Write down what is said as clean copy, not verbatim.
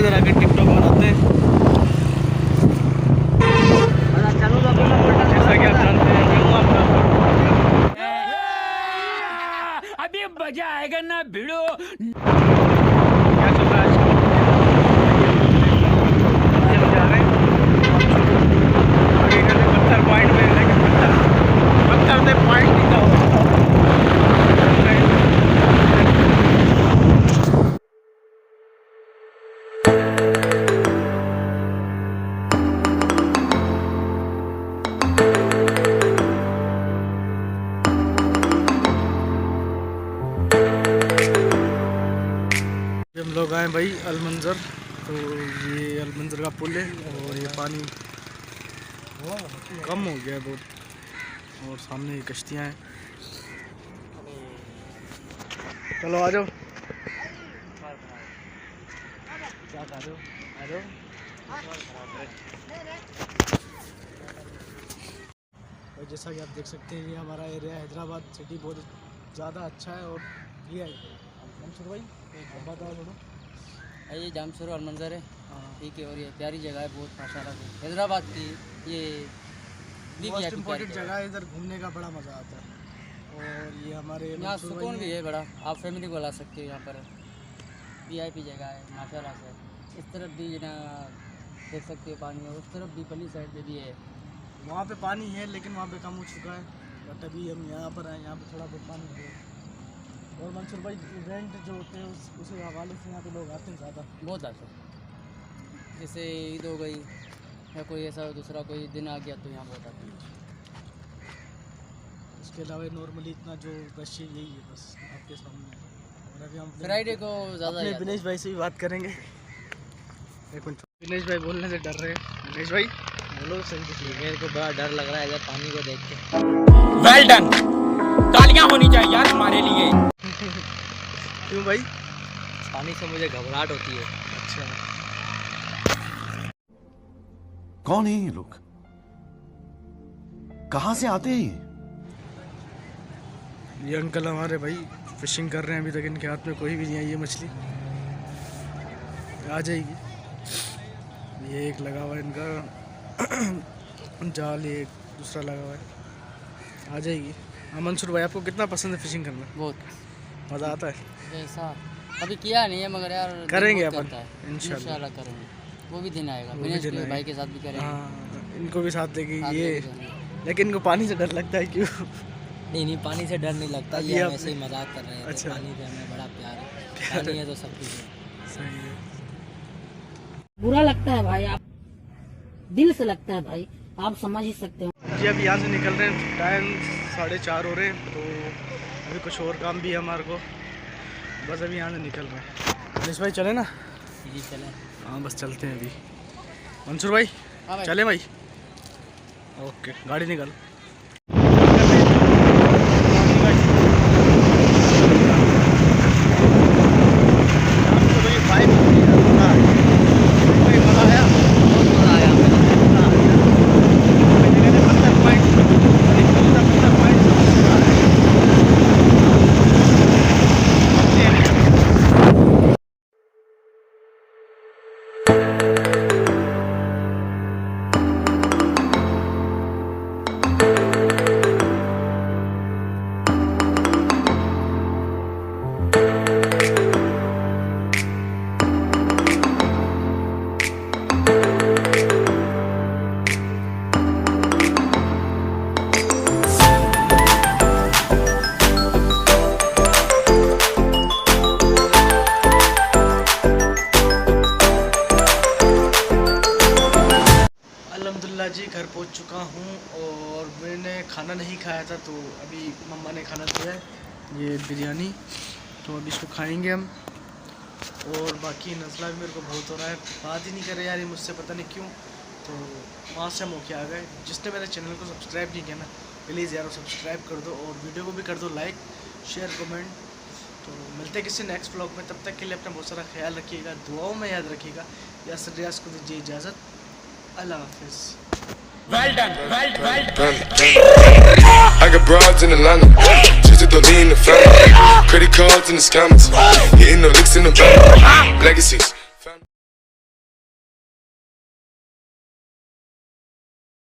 इधर आके टिकटॉक बनाते हैं। जैसा कि आप जानते हैं मैं हूँ आपका अभी मजा आएगा ना भिड़ो। क्या चल रहा है आजकल? हम जा रहे हैं आगे का पत्थर पॉइंट में, लेकिन पत्थर से पॉइंट नहीं था। हम लोग आए भाई अलमंजर, तो ये अलमंजर का पुल है और ये पानी कम हो गया है बहुत, और सामने ये कश्तियाँ हैं। चलो आ जाओ, क्या खा रहे हो? आ जाओ। और जैसा कि आप देख सकते हैं ये हमारा एरिया हैदराबाद सिटी बहुत ज़्यादा अच्छा है। और ये मंसूर भाई बताओ थोड़ा। ये जामशोर और मंजर है, हाँ, ठीक है। और ये प्यारी जगह है बहुत माशाल्लाह से, हैदराबाद की ये मोस्ट इम्पोर्टेंट जगह है। इधर घूमने का बड़ा मज़ा आता है। और ये हमारे यहाँ सुकून भी है बड़ा, आप फैमिली को ला सकते हो। यहाँ पर वीआईपी जगह है माशाल्लाह से। इस तरफ भी ना देख सकते हो पानी है, उस तरफ भी पल्ली साइड पे भी है। वहाँ पे पानी है लेकिन वहाँ पे कम हो चुका है, बट अभी हम यहाँ पर आए, यहाँ पे थोड़ा बहुत पानी है। और मंसूर भाई इवेंट जो होते हैं उसी हवाले से यहाँ पे लोग आते हैं ज़्यादा। बहुत आते, जैसे ईद हो गई या कोई ऐसा दूसरा कोई दिन आ गया तो यहाँ बहुत आते हैं। उसके अलावा नॉर्मली इतना जो रश है यही है बस आपके सामने। और अभी हम फ्राइडे को ज़्यादा अपने दिनेश भाई से भी बात करेंगे। एक मिनट, दिनेश भाई बोलने से डर रहे हैं। दिनेश भाई बोलो सही कुछ। मेरे को बड़ा डर लग रहा है इधर पानी को देख के। वेल डन, तालियां होनी चाहिए यार हमारे लिए। क्यों भाई? पानी से मुझे घबराहट होती है। अच्छा, कौन है ये लोग? कहां से आते हैं ये अंकल हमारे भाई फिशिंग कर रहे हैं। अभी तक इनके हाथ में कोई भी नहीं आई है मछली, आ जाएगी। ये एक लगा हुआ है इनका जाल, ये दूसरा लगा हुआ है, आ जाएगी। हाँ मंसूर भाई आपको कितना पसंद है फिशिंग करना? बहुत मज़ा आता है? ऐसा कभी किया नहीं है मगर यार करेंगे दिल बहुत अपन करता है। इंशाल्लाह करेंगे, वो भी दिन आएगा। वो भी दिनेश दिन के आएगा। भाई के साथ भी करेंगे। हाँ इनको भी साथ देगी साथ ये, लेके जाएंगे। लेकिन इनको पानी से डर लगता है। क्यों? नहीं पानी से डर नहीं लगता, अभी ये आप- हम ऐसे ही मजाक कर रहे हैं। अच्छा। पानी से हमें बड़ा प्यार है, प्यार पानी है तो सब कुछ है। सही है। बुरा लगता है भाई, आप दिल से लगता है भाई, आप समझ ही सकते हो। जी अभी यहाँ से निकल रहे हैं, टाइम 4:30 हो रहे हैं। तो अभी कुछ और काम भी है हमारे को, बस अभी यहाँ से निकल रहे हैं। दिनेश भाई चले ना? जी चले। हाँ बस चलते हैं अभी। मंसूर भाई हाँ भाई। चले भाई? ओके गाड़ी निकाल। अल्हम्दुलिल्लाह जी घर पहुंच चुका हूं और मैंने खाना नहीं खाया था, तो अभी मम्मा ने खाना दिया है ये बिरयानी, तो अभी इसको खाएंगे हम। और बाकी नज़ला भी मेरे को बहुत हो रहा है, बात ही नहीं कर रहे यार ये मुझसे, पता नहीं क्यों। तो वहाँ से हम होके आ गए। जिसने मेरे चैनल को सब्सक्राइब नहीं किया ना प्लीज़ यार सब्सक्राइब कर दो, और वीडियो को भी कर दो लाइक शेयर कमेंट। तो मिलते हैं किसी नेक्स्ट ब्लॉग में, तब तक के लिए अपना बहुत सारा ख्याल रखिएगा, दुआओं में याद रखिएगा। यासर रियाज को दीजिए इजाज़त, अल्लाह हाफिज़। Well done, well done. I got broads in Atlanta, just to lean the family. Credit cards in the scammers, hitting the licks in the bank. Legacies.